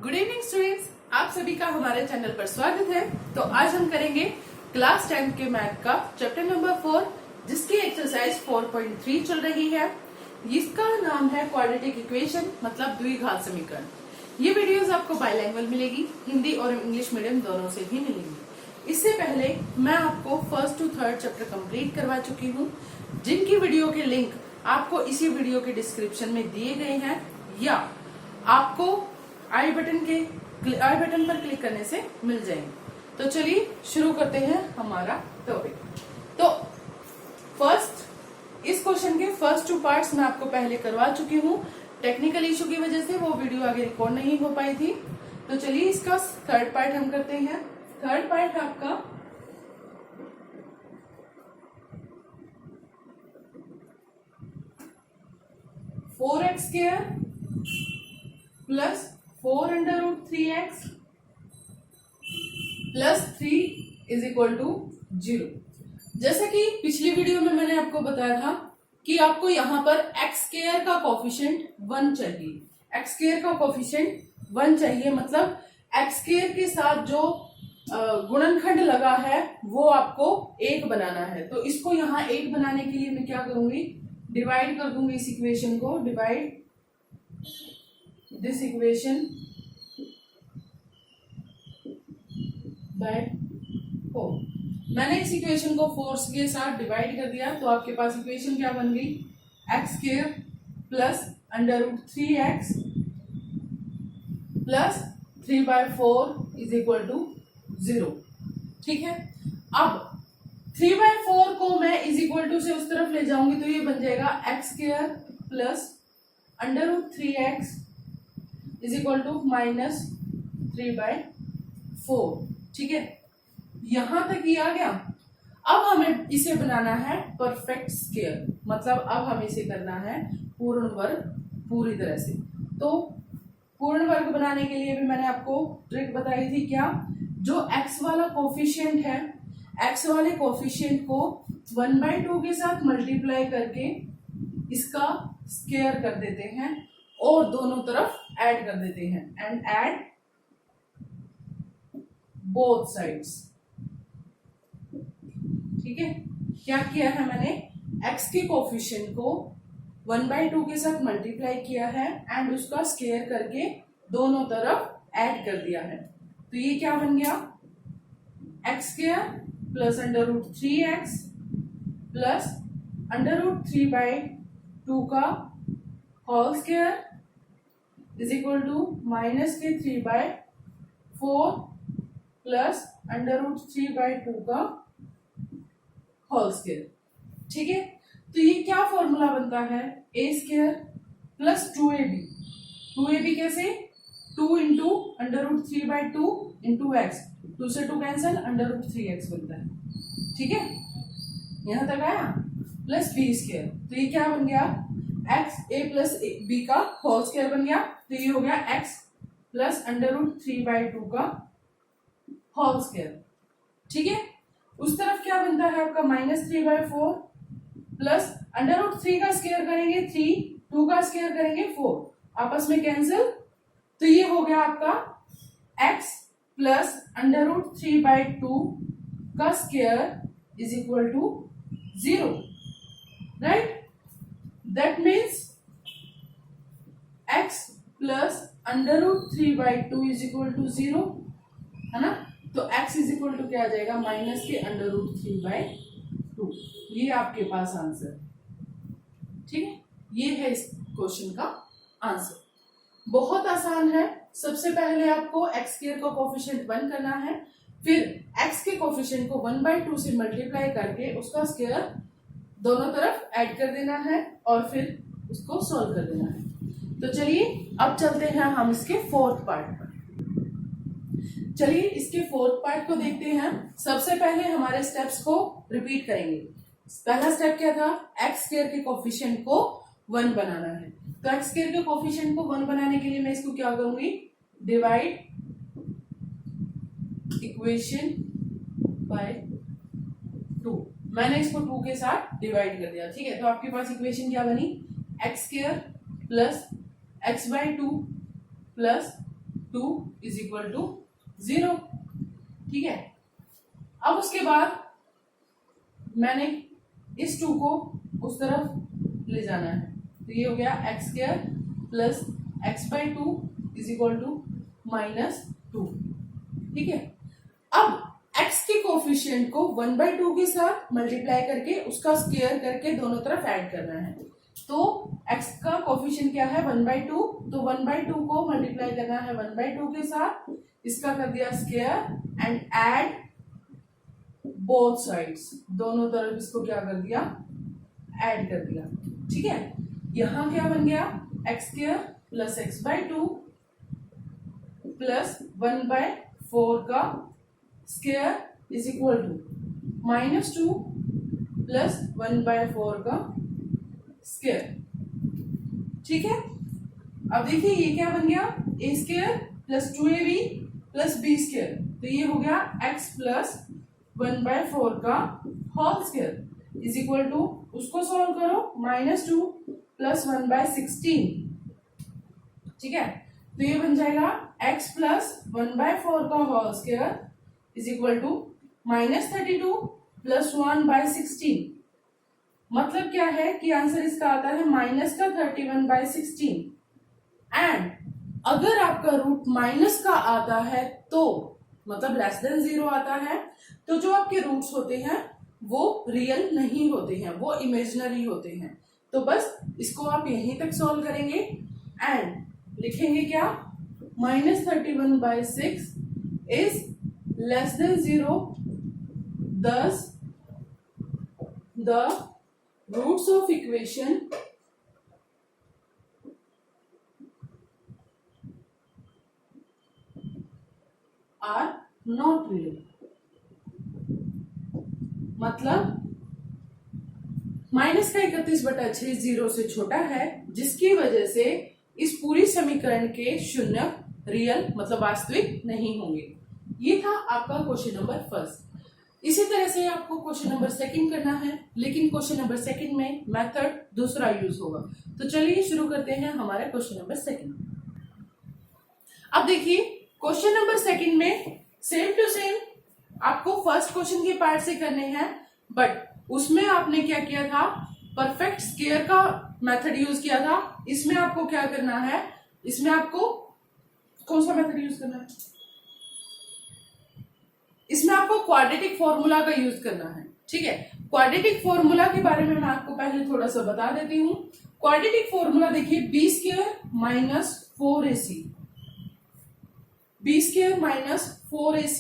Good evening students, आप सभी का हमारे चैनल पर स्वागत है। तो आज हम करेंगे क्लास 10 के मैथ का चैप्टर नंबर 4, जिसकी एक्सरसाइज 4.3 चल रही है। इसका नाम है क्वाड्रेटिक इक्वेशन, मतलब द्विघात समीकरण। ये वीडियोस आपको बाइलैंग्वेज मिलेगी, हिंदी और इंग्लिश मीडियम दोनों से ही मिलेंगी। इससे पहले मैं आपको first to third chapter complete करवा चुकी हूँ, जिनकी वीडियो के लिंक आपको इसी वीडियो के डिस्क्रिप्शन में दिए गए हैं, या आपको आई बटन पर क्लिक करने से मिल जाएंगे। तो चलिए शुरू करते हैं हमारा टॉपिक। तो इस क्वेश्चन के फर्स्ट टू पार्ट्स मैं आपको पहले करवा चुकी हूँ। टेक्निकल इशू की वजह से वो वीडियो आगे रिकॉर्ड नहीं हो पाई थी। तो चलिए इसका थर्ड पार्ट हम करते हैं। थर्ड पार्ट है आपका four x square plus 4√3x plus 3 is equal to 0। जैसा कि पिछली वीडियो में मैंने आपको बताया था कि आपको यहाँ पर एक्स स्क्वायर का कोफिशिएंट 1 चाहिए। एक्स स्क्वायर का कोफिशिएंट 1 चाहिए, मतलब एक्स स्क्वायर के साथ जो गुणनखंड लगा है वो आपको 1 बनाना है। तो इसको यहाँ 1 बनाने के लिए मैं क्या करूंगी, डिवाइड कर दूंगी इस इक्वेशन को। Divide this equation by 4। मैंने इस इक्वेशन को 4 के साथ डिवाइड कर दिया, तो आपके पास इक्वेशन क्या बन गई, x square plus √3x plus 3/4 is equal to 0। ठीक है, अब 3/4 को मैं इज इक्वल टू से उस तरफ ले जाऊंगी, तो ये बन जाएगा x square plus √3x is equal to -3/4। ठीक है, यहां तक ये आ गया। अब हमें इसे बनाना है परफेक्ट स्क्वायर, मतलब अब हमें इसे करना है पूर्ण वर्ग पूरी तरह से। तो पूर्ण वर्ग बनाने के लिए भी मैंने आपको ट्रिक बताई थी, क्या, जो x वाला कोफिशिएंट है, x वाले कोफिशिएंट को 1/2 के साथ मल्टीप्लाई करके इसका स्क्वायर कर देते हैं और दोनों तरफ ऐड कर देते हैं, एंड ऐड बोथ साइड्स। ठीक है, क्या किया है मैंने, x के कोफिशिएंट को 1/2 के साथ मल्टीप्लाई किया है एंड उसका स्क्वायर करके दोनों तरफ ऐड कर दिया है। तो ये क्या बन गया, x square plus √3x plus √3/2 का whole square is equal to -3/4 plus √3/2 का होल स्क्वायर। ठीक है, तो ये क्या फॉर्मूला बनता है, a square plus 2ab। 2ab कैसे, 2 इंटू √3/2 इंटू एक्स, 2 से 2 कैंसिल, √3x बनता है। ठीक है, यहां तक आया, प्लस b स्क्वायर। तो ये क्या बन गया, एक्स a प्लस b का होल स्क्वायर बन गया। तो ये हो गया x प्लस √3/2 का होल स्क्वायर। ठीक है, उस तरफ क्या बनता है आपका, -3/4 प्लस √3 का स्क्वायर करेंगे 3, 2 का स्क्वायर करेंगे 4, आपस में कैंसिल। तो ये हो गया आपका x प्लस √3/2 का square is equal to 0, right. That means x plus √3/2 is equal to 0, है ना। तो x इज इक्वल टू क्या आ जाएगा, माइनस के √3/2। ये आपके पास आंसर। ठीक है, ये है इस क्वेश्चन का आंसर। बहुत आसान है। सबसे पहले आपको एक्स स्क्वायर का कोफिशिएंट 1 करना है, फिर x के कोफिशिएंट को 1/2 से मल्टीप्लाई करके उसका स्क्वायर दोनों तरफ ऐड कर देना है और फिर उसको सॉल्व कर देना है। तो चलिए अब चलते हैं हम इसके फोर्थ पार्ट पर। चलिए इसके फोर्थ पार्ट को देखते हैं। सबसे पहले हमारे स्टेप्स को रिपीट करेंगे। पहला स्टेप क्या था, एक्स स्क्वायर के कोफिशिएंट को 1 बनाना है। तो एक्स स्क्वायर के कोफिशिएंट को 1 बनाने के लिए मैं इसको क्या करूंगी, डिवाइड इक्वेशन बाय 2। मैंने इसको 2 के साथ डिवाइड कर दिया। ठीक है, तो आपके पास इक्वेशन क्या बनी, x square plus x/2 plus 2 is equal to 0। ठीक है, अब उसके बाद मैंने इस 2 को उस तरफ ले जाना है, तो ये हो गया x square plus x by 2 is equal to -2। ठीक है, अब x के कोफिशिएंट को 1/2 के साथ मल्टीप्लाई करके उसका स्क्वायर करके दोनों तरफ ऐड करना है। तो x का कोफिशिएंट क्या है 1/2, तो 1/2 को मल्टीप्लाई करना है 1/2 के साथ, इसका कर दिया square and add both sides, दोनों तरफ इसको क्या कर दिया ऐड कर दिया। ठीक है, यहां क्या बन गया x square plus x by 2 plus 1/4 का square is equal to -2 plus 1/4 का स्क्वायर। ठीक है, अब देखिए ये क्या बन गया a square plus 2ab plus b square, तो ये हो गया x प्लस 1/4 का whole square is equal to, उसको सॉल्व करो, -2 प्लस 1/16। ठीक है, तो ये बन जाएगा x प्लस 1/4 का whole square is equal to -32 plus 1/16। मतलब क्या है कि आंसर इसका आता है माइनस का 31/16। एंड अगर आपका रूट माइनस का आता है तो मतलब लेस देन 0 आता है, तो जो आपके रूट्स होते हैं वो रियल नहीं होते हैं, वो इमेजिनरी होते हैं। तो बस इसको आप यहीं तक सॉल्व करेंगे एंड लिखेंगे क्या -31/6 is less than 0, thus the roots of equation are not real। मतलब -31/6 0 से छोटा है, जिसकी वजह से इस पूरी समीकरण के शून्य रियल मतलब वास्तविक नहीं होंगे। ये था आपका क्वेश्चन नंबर फर्स्ट। इसी तरह से आपको क्वेश्चन नंबर सेकंड करना है, लेकिन क्वेश्चन नंबर सेकंड में मेथड दूसरा यूज होगा। तो चलिए शुरू करते हैं हमारा क्वेश्चन नंबर सेकंड। अब देखिए क्वेश्चन नंबर सेकंड में सेम टू सेम आपको फर्स्ट क्वेश्चन के पार्ट से करने हैं, बट उसमें आपने क्या किया था, परफेक्ट स्क्वायर का मेथड यूज किया था। इसमें आपको क्या करना है, इसमें आपको कौन सा मेथड यूज करना है, इसमें आपको क्वाड्रेटिक फॉर्मूला का यूज करना है। ठीक है, क्वाड्रेटिक फॉर्मूला के बारे में मैं आपको पहले थोड़ा सा बता देती हूँ। क्वाड्रेटिक फॉर्मूला देखिए b square minus 4ac, b square minus 4ac,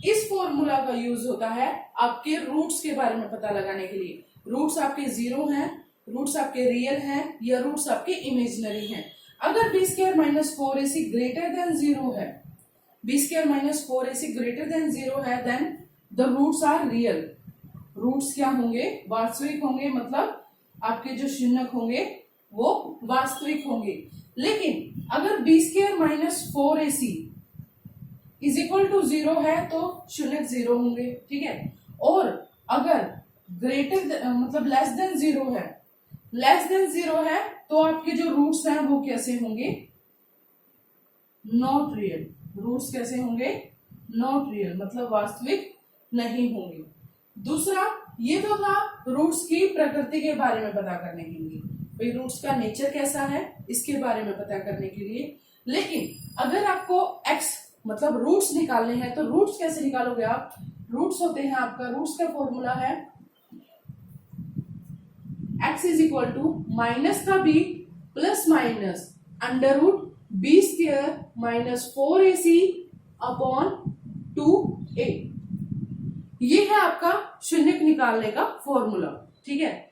इस फॉर्मूला का यूज होता है आपके रूट्स के बारे में पता लगाने के लिए। रूट्स आपके 0 हैं, रूट्स आपके रियल हैं या रूट्स आपके इमेजिनरी हैं। अगर b square minus 4ac greater than 0 है, b square minus 4ac greater than 0 है, then the roots are real. Roots क्या होंगे, वास्तविक होंगे, मतलब आपके जो शून्यक होंगे वो वास्तविक होंगे। लेकिन अगर b square minus 4ac is equal to 0 है तो शून्यक 0 होंगे। ठीक है, और अगर ग्रेटर मतलब लेस देन 0 है, लेस देन 0 है तो आपके जो रूट्स हैं वो कैसे होंगे, नॉट रियल। रूट्स कैसे होंगे, नॉट रियल, मतलब वास्तविक नहीं होंगे। दूसरा ये तो था रूट्स की प्रकृति के बारे में पता करने के लिए, भाई रूट्स का नेचर कैसा है इसके बारे में पता करने के लिए। लेकिन अगर आपको x मतलब रूट्स निकालने हैं तो रूट्स कैसे निकालोगे आप, रूट्स होते हैं आपका, रूट्स का फॉर्मूला है x is equal to minus का b plus minus under root b square minus 4ac upon 2a। ये है आपका शून्यक निकालने का फॉर्मूला। ठीक है,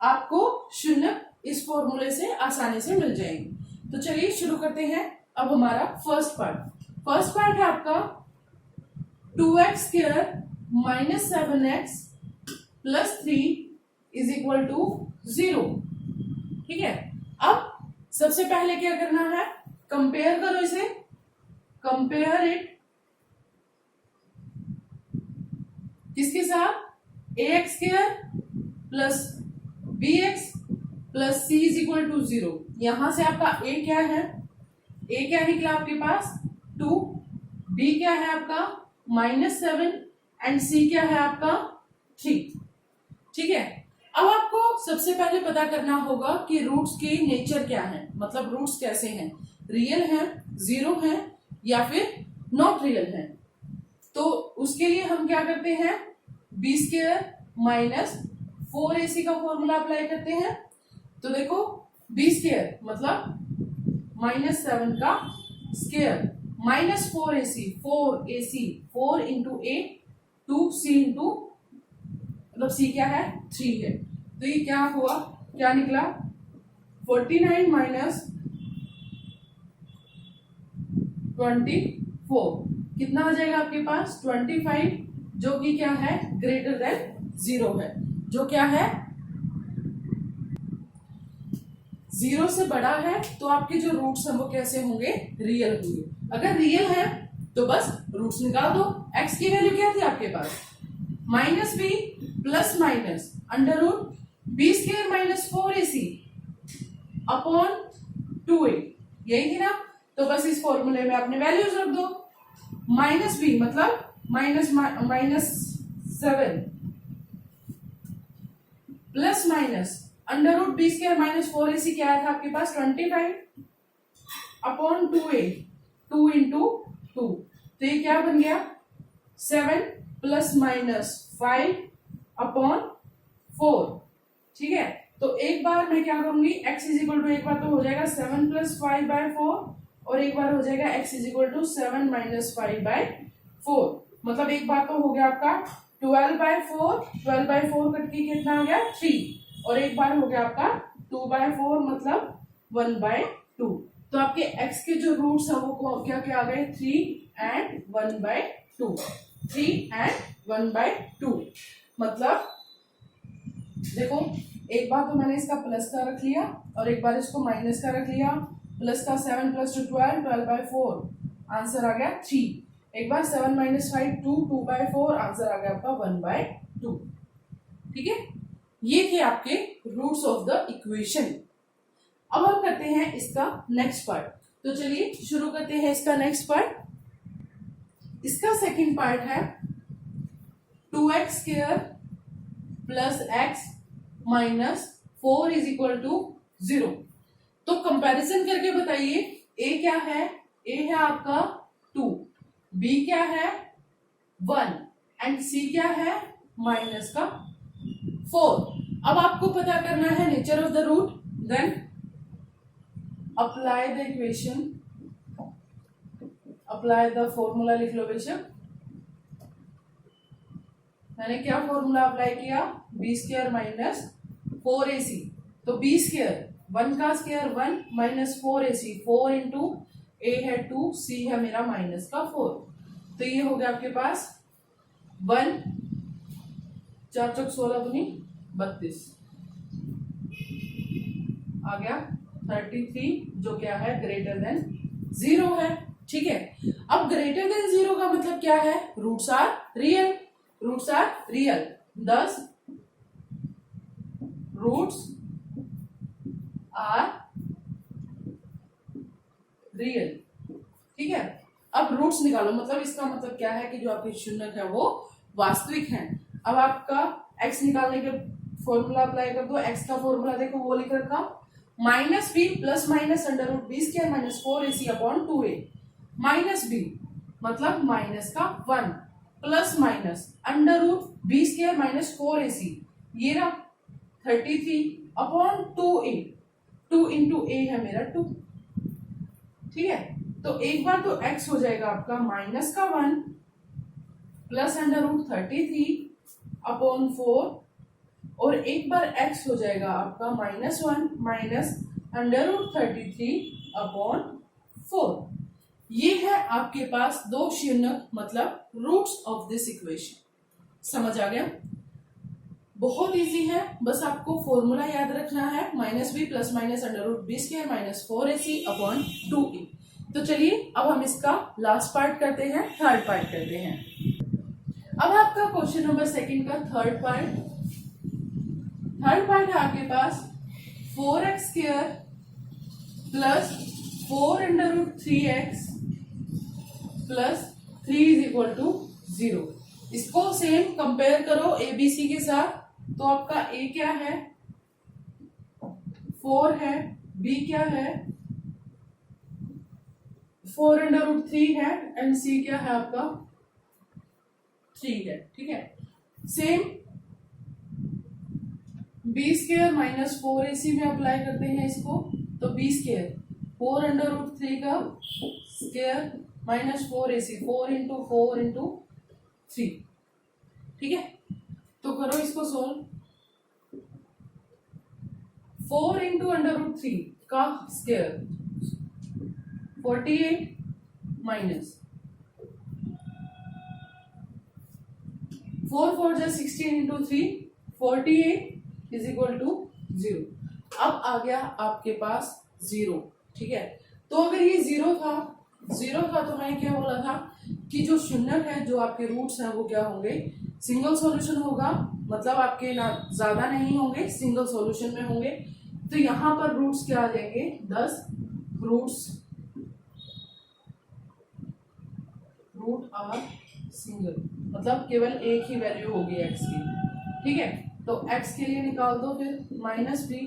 आपको शून्यक इस फॉर्मूले से आसानी से मिल जाएंगे। तो चलिए शुरू करते हैं अब हमारा फर्स्ट पार्ट। फर्स्ट पार्ट है आपका 2x square minus 7x plus 3 is equal to 0। ठीक है, अब सबसे पहले क्या करना है, कंपेयर करो इसे, कंपेयर इट किसके साथ, ax square plus bx plus c is equal to 0। यहां से आपका a क्या है, ए क्या निकला आपके पास 2, बी क्या है आपका -7 एंड सी क्या है आपका 3। ठीक है, अब आपको सबसे पहले पता करना होगा कि रूट्स की नेचर क्या है, मतलब रूट्स कैसे हैं, रियल हैं, जीरो हैं या फिर नॉट रियल हैं। तो उसके लिए हम क्या करते हैं, बी स्क्वायर माइनस 4ac का फॉर्मूला अप्लाई करते हैं। तो देखो बी स्क्वायर मतलब -7 का स्क्वायर माइनस 4ac 4 इंटू ए 2c इंटू मतलब सी क्या है 3 है। तो ये क्या हुआ, क्या निकला 49 माइनस 24 कितना आ जाएगा आपके पास 25, जो कि क्या है ग्रेटर देन 0 है, जो क्या है 0 से बड़ा है। तो आपके जो रूट्स हैं वो कैसे होंगे, रियल होंगे। अगर रियल है तो बस रूट्स निकाल दो। x की वैल्यू क्या थी आपके पास -b plus minus under root b square minus 4ac upon 2a, यही थी ना। तो बस इस फॉर्मूले में आपने वैल्यूज रख दो। -b मतलब -7 plus minus under root b square minus 4ac क्या आया था आपके पास 25 अपॉन 2a 2 इंटू 2। तो ये क्या बन गया 7 प्लस माइनस 5 अपॉन 4। ठीक है, तो एक बार मैं क्या करूंगी x इज इक्वल टू, एक बार तो हो जाएगा 7 प्लस 5 बाय 4 और एक बार हो जाएगा x is equal to 7 minus 5 by 4। मतलब एक बार तो हो गया आपका 12 बाय 4 कट के कितना आ गया 3 और एक बार हो गया आपका 2 बाय 4 मतलब 1 बाय 2। तो आपके x के जो रूट्स है वो क्या क्या आ गए 3 एंड 1 बाय 2, 3 एंड 1 बाय 2। मतलब देखो एक बार तो मैंने इसका प्लस का रख लिया और एक बार इसको माइनस का रख लिया। प्लस का 7 प्लस 2 12, 12 बाय 4 आंसर आ गया 3। एक बार 7 माइनस 5 2, 2 बाय 4 आंसर आ गया आपका 1 बाय 2। ठीक है, ये थे आपके रूट्स ऑफ द इक्वेशन। अब हम करते हैं इसका नेक्स्ट पार्ट। तो चलिए शुरू करते हैं इसका नेक्स्ट पार्ट। इसका सेकंड पार्ट है 2x square plus x minus 4 is equal to 0। तो कंपैरिजन करके बताइए a क्या है, a है आपका 2, b क्या है 1 एंड c क्या है माइनस का 4। अब आपको पता करना है nature of the root, then apply the equation, apply the formula लिख लो बेशक। मैंने क्या फॉर्मूला अप्लाई किया बी स्क्वायर माइनस 4ac। तो बी स्क्वायर 1 का स्क्वायर 1 माइनस 4ac 4 इंटू ए है 2 c है मेरा माइनस का 4। तो ये हो गया आपके पास 1 4 चौक 16 दूनी 32 आ गया 33, जो क्या है ग्रेटर देन 0 है। ठीक है, अब ग्रेटर देन 0 का मतलब क्या है, roots are real, roots are real, thus roots are real. ठीक है, अब रूट्स निकालो, मतलब इसका मतलब क्या है कि जो आपके शून्य है वो वास्तविक हैं। अब आपका x निकालने के फॉर्मूला अप्लाई कर दो। x का फॉर्मूला देखो वो लिख रखा minus B plus minus under root b square minus 4ac upon 2a। माइनस बी मतलब माइनस का 1 plus minus under root b square minus 4ac ये रहा 33 अपॉन 2a, 2 इंटू a है मेरा 2। ठीक है, तो एक बार तो x हो जाएगा आपका माइनस का 1 प्लस अंडर रूट 33 अपॉन 4 और एक बार x हो जाएगा आपका -1 माइनस अंडर रूट 33 अपॉन 4। ये है आपके पास दो शून्यक मतलब रूट्स ऑफ दिस इक्वेशन। समझ आ गया, बहुत इजी है, बस आपको फॉर्मूला याद रखना है minus B plus minus under root b square minus 4ac upon 2a। तो चलिए अब हम इसका लास्ट पार्ट करते हैं, थर्ड पार्ट करते हैं। अब आपका क्वेश्चन नंबर सेकंड का थर्ड पार्ट है आपके पास 4x square plus 4√3x plus 3 is equal to 0। इसको सेम कंपेयर करो एबीसी के साथ, तो आपका ए क्या है 4 है, बी क्या है 4√3 है, एंड सी क्या है आपका 3 है। ठीक है, same B square minus 4ac में अप्लाई करते हैं इसको, तो बी स्क्वायर 4√3 का square minus 4ac, 4 into 4 into 3। ठीक है, तो करो इसको सोल्व। 4 इंटू √3 का स्क्वायर 48 माइनस 4 4 जा 16 इंटू 3 48 इज इक्वल टू 0। अब आ गया आपके पास 0। ठीक है, तो अगर ये 0 था तो मैं क्या बोला था कि जो शून्य है, जो आपके रूट्स हैं वो क्या होंगे सिंगल सॉल्यूशन होगा, मतलब आपके ना ज्यादा नहीं होंगे, सिंगल सॉल्यूशन में होंगे। तो यहां पर रूट्स क्या आ जाएंगे 10, रूट आर सिंगल, मतलब केवल एक ही वैल्यू होगी x की। ठीक है, तो x के लिए निकाल दो फिर minus B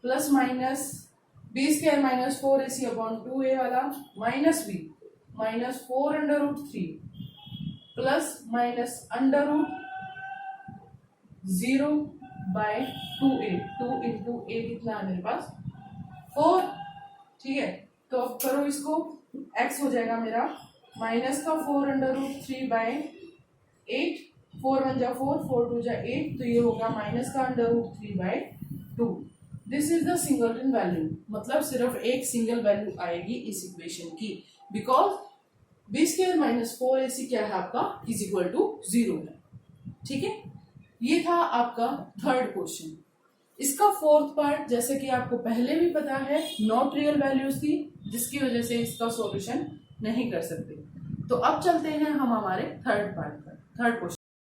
plus minus B square minus 4ac upon 2a वाला minus B minus 4√3 plus minus √0 by 2a, 2 into a कितना है मेरे पास 4। ठीक है, तो अब करो इसको, x हो जाएगा मेरा माइनस का 4√3 बाय 8, 4 1 जा 4, 4 2 जा 8, तो ये होगा माइनस का √3 by 2। This is the singleton value, मतलब सिर्फ एक सिंगल वैल्यू आएगी इस इक्वेशन की, because B square minus 4ac क्या है आपका इज इक्वल टू 0 है। ठीक है, ये था आपका थर्ड क्वेश्चन। इसका फोर्थ पार्ट जैसे कि आपको पहले भी पता है नॉट रियल वैल्यूज थी, जिसकी वजह से इसका सॉल्यूशन नहीं कर सकते। तो अब चलते हैं हम हमारे थर्ड पार्ट पर, थर्ड क्वेश्चन।